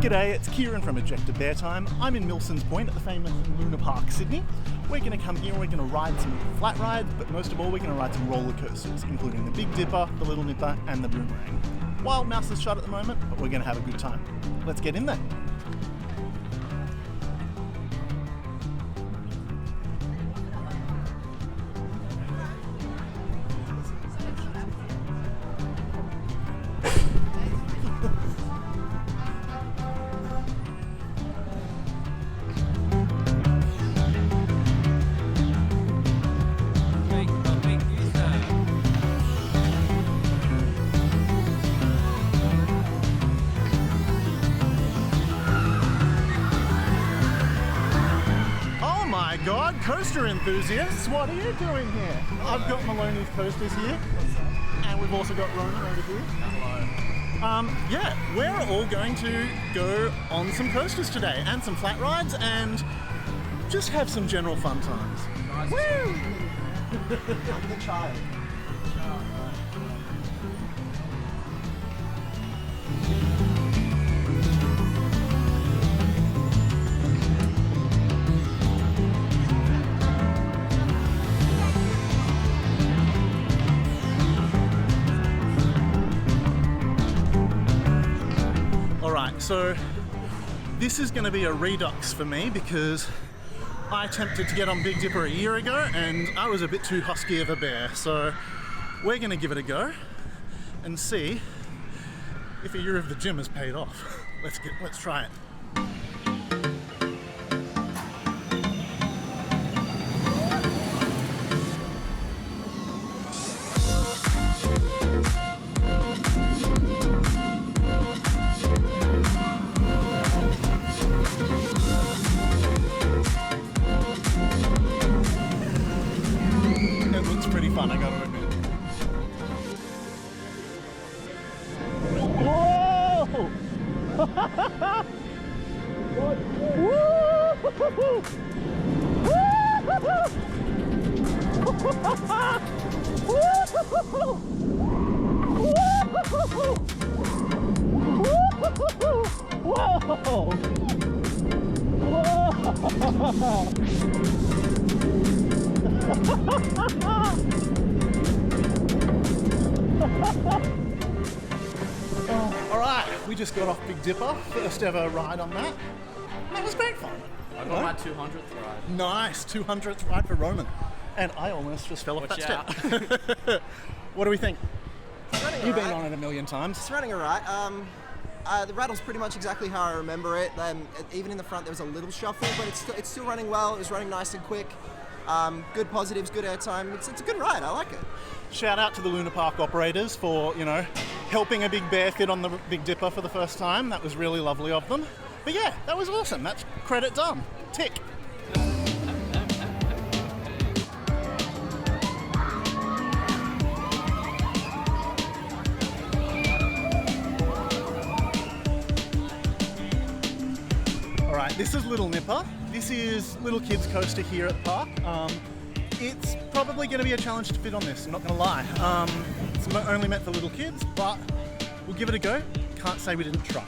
G'day, it's Kieran from Ejector Beartime. I'm in Milson's Point at the famous Luna Park, Sydney. We're going to come here and we're going to ride some flat rides, but most of all we're going to ride some roller coasters, including the Big Dipper, the Little Nipper and the Boomerang. Wild Mouse is shut at the moment, but we're going to have a good time. Let's get in there. God, coaster enthusiasts, what are you doing here? I've got Maloney's coasters here, and we've also got Ronan over here. Hello. Yeah, we're all going to go on some coasters today, and some flat rides, and just have some general fun times. Nice. Woo! I'm the child. So this is going to be a redux for me because I attempted to get on Big Dipper a year ago and I was a bit too husky of a bear. So we're going to give it a go and see if a year of the gym has paid off. Let's try it. Pretty fun, I gotta admit. Whoa! Alright, we just got off Big Dipper, first ever ride on that. That was great fun. I got my 200th ride. Nice, 200th ride for Roman. And I almost just fell off that step. What do we think? You've been on it a million times. It's running alright. The rattle's pretty much exactly how I remember it. Even in the front there was a little shuffle, but it's still running well. It was running nice and quick. Good positives, good airtime. It's a good ride. I like it. Shout out to the Luna Park operators for, helping a big bear fit on the Big Dipper for the first time. That was really lovely of them. But yeah, that was awesome. That's credit done. Tick. Alright, this is Little Nipper. This is little kids coaster here at the park. It's probably going to be a challenge to fit on this, I'm not going to lie. It's only meant for little kids, but we'll give it a go. Can't say we didn't try.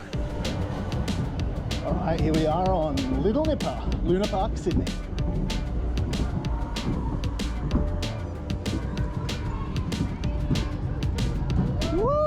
Alright, here we are on Little Nipper, Luna Park, Sydney. Woo!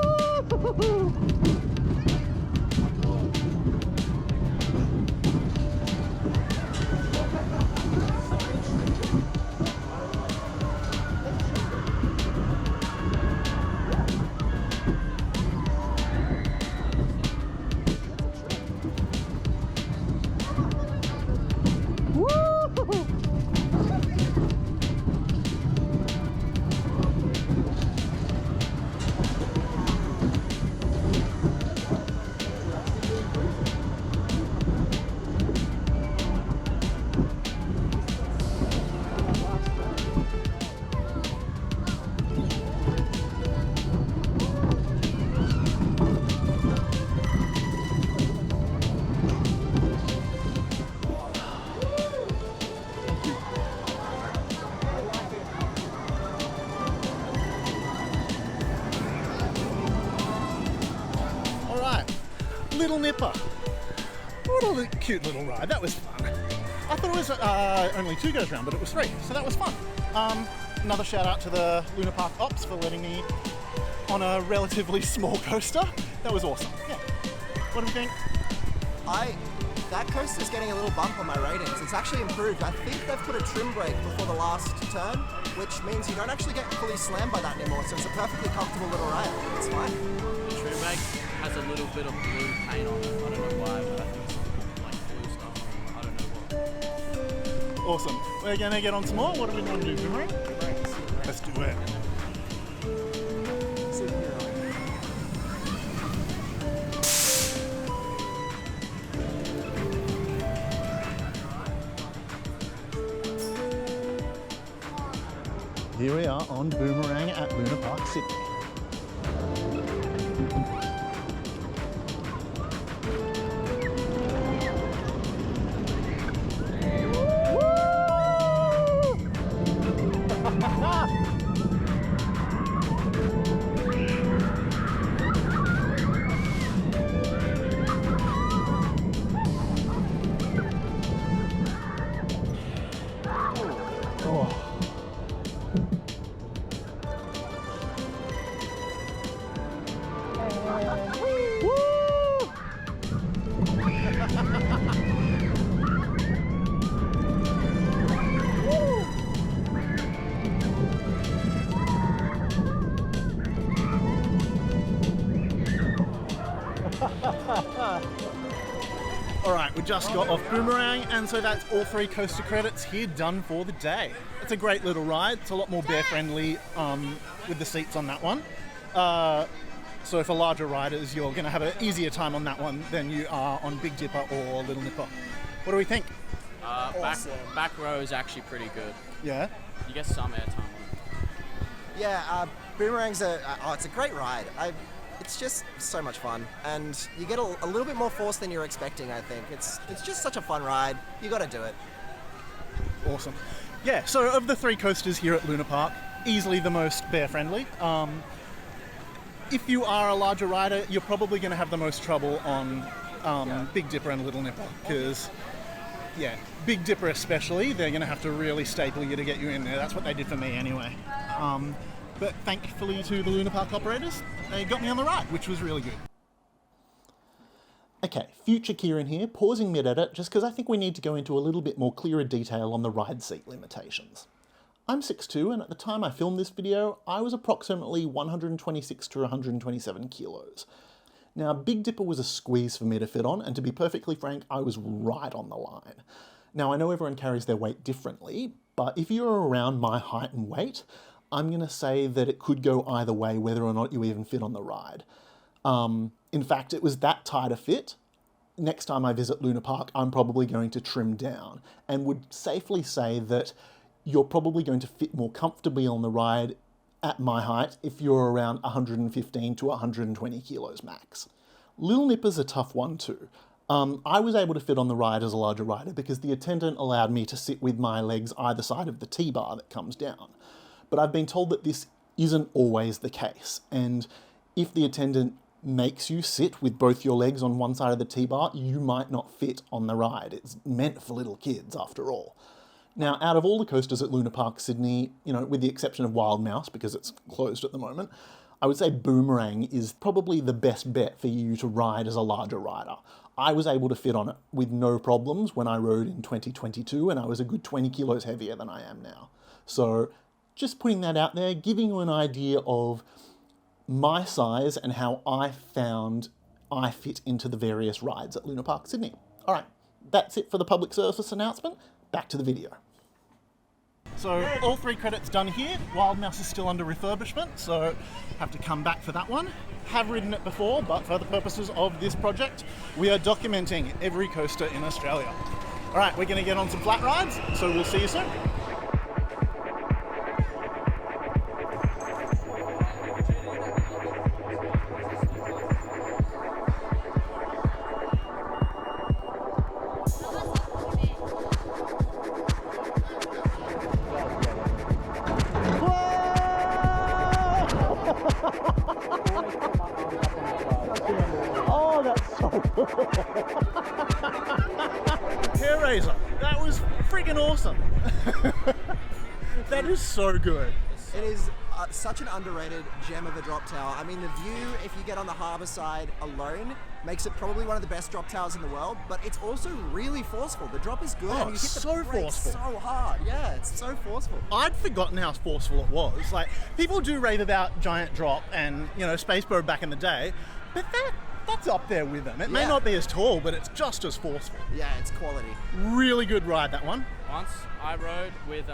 Little Nipper. a cute little ride. That was fun. I thought it was only 2 goes round, but it was 3, so that was fun. Another shout out to the Luna Park ops for letting me on a relatively small coaster. That was awesome. Yeah. What do you think? That coaster's getting a little bump on my ratings. It's actually improved. I think they've put a trim brake before the last turn, which means you don't actually get fully slammed by that anymore, so it's a perfectly comfortable little ride. It's fine. The trim brake has a little bit of blue paint on it. I don't know why, but I think it's like blue stuff. I don't know what. Awesome. We're gonna get on some more. What are we gonna do, Boomerang? Let's do it. Here we are on Boomerang at Luna Park, Sydney. Alright, we just got off Boomerang, and so that's all 3 coaster credits here done for the day. It's a great little ride. It's a lot more bear friendly with the seats on that one. So for larger riders, you're going to have an easier time on that one than you are on Big Dipper or Little Nipper. What do we think? Back row is actually pretty good. Yeah? You get some airtime on it. Yeah, Boomerang's it's a great ride. It's just so much fun, and you get a little bit more force than you're expecting, I think. It's just such a fun ride. You got to do it. Awesome. Yeah, so of the 3 coasters here at Luna Park, easily the most bear friendly. If you are a larger rider, you're probably going to have the most trouble on Big Dipper and Little Nipper, because, yeah, Big Dipper especially, they're going to have to really staple you to get you in there. That's what they did for me anyway. But thankfully to the Luna Park operators, they got me on the ride, which was really good. Okay, future Kieran here, pausing mid-edit just because I think we need to go into a little bit more clearer detail on the ride seat limitations. I'm 6'2", and at the time I filmed this video, I was approximately 126 to 127 kilos. Now, Big Dipper was a squeeze for me to fit on, and to be perfectly frank, I was right on the line. Now, I know everyone carries their weight differently, but if you're around my height and weight, I'm going to say that it could go either way, whether or not you even fit on the ride. In fact, it was that tight a fit. Next time I visit Luna Park, I'm probably going to trim down, and would safely say that you're probably going to fit more comfortably on the ride at my height if you're around 115 to 120 kilos max. Little Nipper's a tough one too. I was able to fit on the ride as a larger rider because the attendant allowed me to sit with my legs either side of the T-bar that comes down. But I've been told that this isn't always the case, and if the attendant makes you sit with both your legs on one side of the T-bar, you might not fit on the ride. It's meant for little kids, after all. Now, out of all the coasters at Luna Park Sydney, with the exception of Wild Mouse, because it's closed at the moment, I would say Boomerang is probably the best bet for you to ride as a larger rider. I was able to fit on it with no problems when I rode in 2022, and I was a good 20 kilos heavier than I am now. So, just putting that out there, giving you an idea of my size and how I found I fit into the various rides at Luna Park Sydney. All right, that's it for the public service announcement. Back to the video. So all 3 credits done here. Wild Mouse is still under refurbishment, so have to come back for that one. Have ridden it before, but for the purposes of this project, we are documenting every coaster in Australia. All right, we're going to get on some flat rides, so we'll see you soon. Oh, that's so cool. raiser. That was freaking awesome. That is so good. It is such an underrated gem of a drop tower. I mean, the view, if you get on the harbour side alone, makes it probably one of the best drop towers in the world, but it's also really forceful. The drop is good, and you hit the brakes so hard. Yeah, it's so forceful. I'd forgotten how forceful it was. Like, people do rave about Giant Drop and, you know, Spacebird back in the day, but that's up there with them. It may not be as tall, but it's just as forceful. Yeah, it's quality. Really good ride, that one. Once I rode with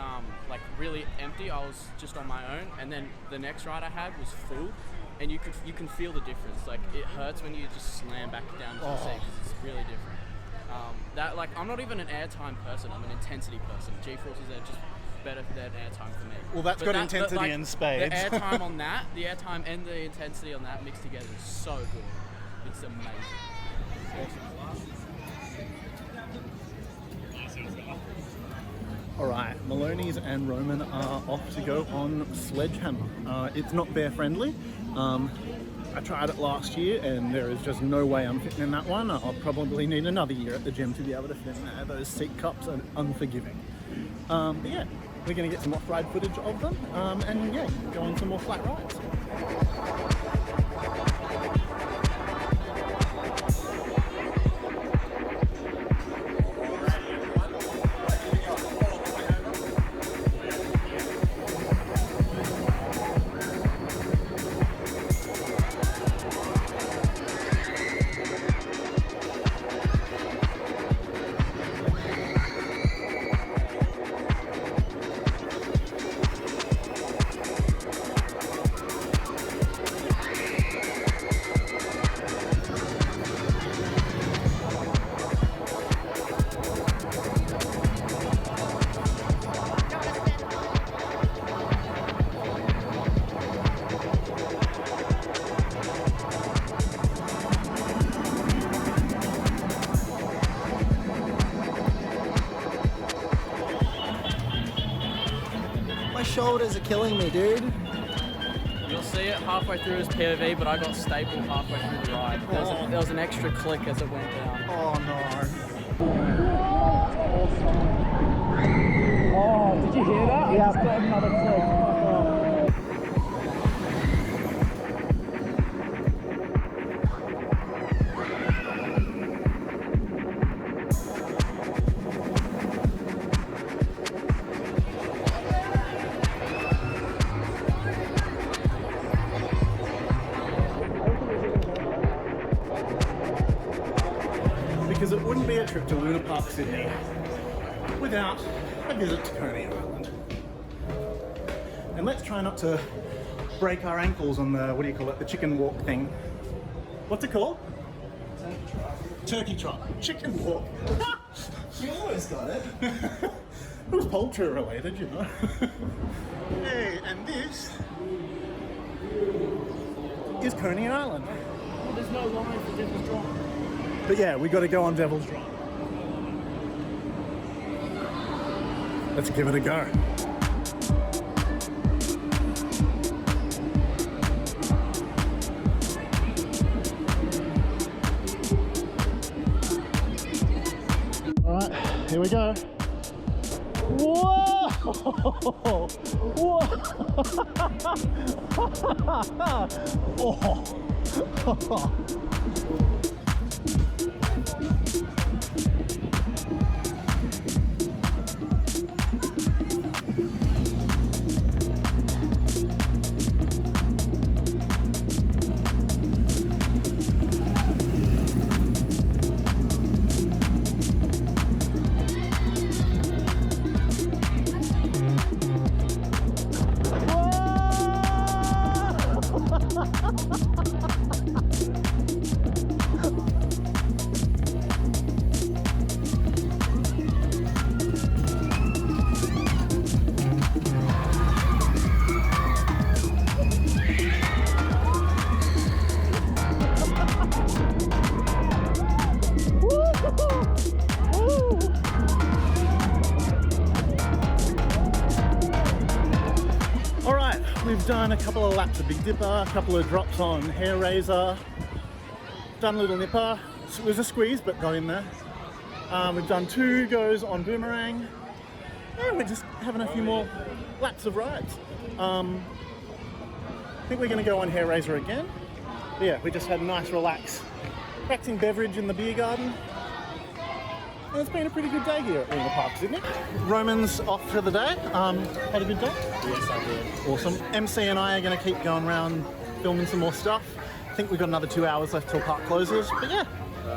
like really empty, I was just on my own, and then the next ride I had was full, and you can feel the difference. Like, it hurts when you just slam back down to the seat, because it's really different. I'm not even an airtime person, I'm an intensity person. G-forces are just better than airtime for me. Well, that's got intensity in spades. The airtime on that, the airtime and the intensity on that mixed together is so good. It's amazing. Alright, Maloney's and Roman are off to go on Sledgehammer. It's not bear friendly. I tried it last year and there is just no way I'm fitting in that one. I'll probably need another year at the gym to be able to fit in there. Those seat cups are unforgiving. But yeah, we're going to get some off-ride footage of them and yeah, go on some more flat rides. My shoulders are killing me, dude. You'll see it halfway through his POV, but I got stapled halfway through the ride. There was an extra click as it went down. Oh no. Oh, did you hear that? Yeah. I just got another click. Because it wouldn't be a trip to Luna Park, Sydney without a visit to Coney Island. And let's try not to break our ankles on the, what do you call it, the chicken walk thing. What's it called? Turkey trot. Chicken walk. You always got it. It was poultry related, you know. Hey, and this is Coney Island. Well, there's no line for Devil's Drop. But yeah, we got to go on Devil's Drop. Let's give it a go. All right, here we go. Whoa! Whoa! Oh! We've done a couple of laps of Big Dipper, a couple of drops on Hair Razor, done a little nipper. It was a squeeze, but got in there. We've done 2 goes on Boomerang. Yeah, we're just having a few more laps of rides. I think we're going to go on Hair Raiser again. But yeah, we just had a nice relaxing beverage in the beer garden. And it's been a pretty good day here at Luna Park, isn't it? Roman's off for the day. Had a good day? Yes, I did. Awesome. MC and I are going to keep going around filming some more stuff. I think we've got another 2 hours left till park closes. But yeah,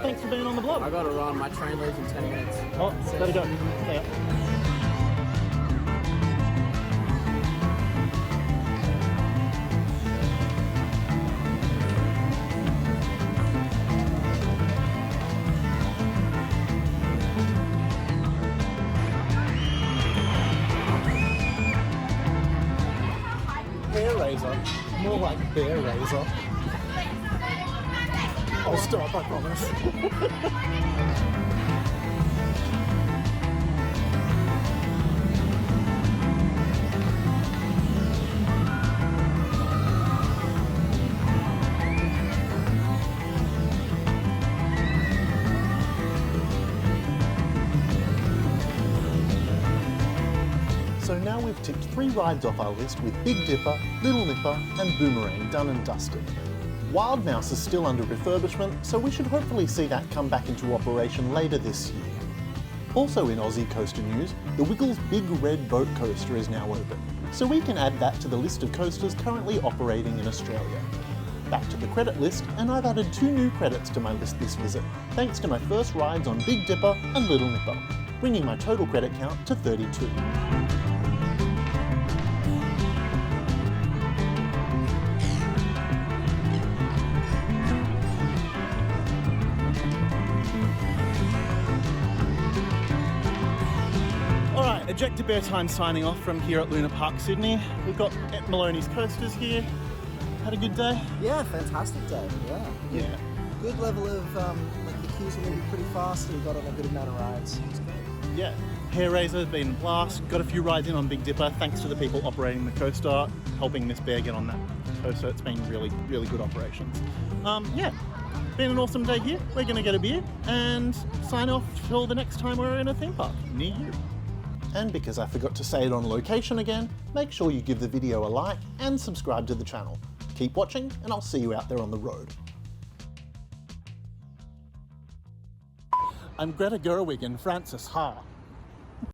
thanks for being on the vlog. I got to run. My train leaves in 10 minutes. Oh, gotta go. Yeah. Hair razor, more like bear razor. I'll stop, I promise. So now we've ticked 3 rides off our list with Big Dipper, Little Nipper and Boomerang done and dusted. Wild Mouse is still under refurbishment, so we should hopefully see that come back into operation later this year. Also in Aussie coaster news, the Wiggles Big Red Boat Coaster is now open, so we can add that to the list of coasters currently operating in Australia. Back to the credit list, and I've added 2 new credits to my list this visit, thanks to my first rides on Big Dipper and Little Nipper, bringing my total credit count to 32. Ejector Beartime signing off from here at Luna Park, Sydney. We've got Maloney's Coasters here. Had a good day? Yeah, fantastic day. Yeah. Good level of like the queues are moving pretty fast, so we got on a good amount of rides. It's great. Yeah. Hair Raiser has been a blast. Got a few rides in on Big Dipper thanks to the people operating the coaster, helping this bear get on that coaster. It's been really good operations. Yeah. Been an awesome day here. We're going to get a beer and sign off till the next time we're in a theme park near you. And because I forgot to say it on location again, make sure you give the video a like and subscribe to the channel. Keep watching and I'll see you out there on the road. I'm Greta Gerwig and Francis Ha.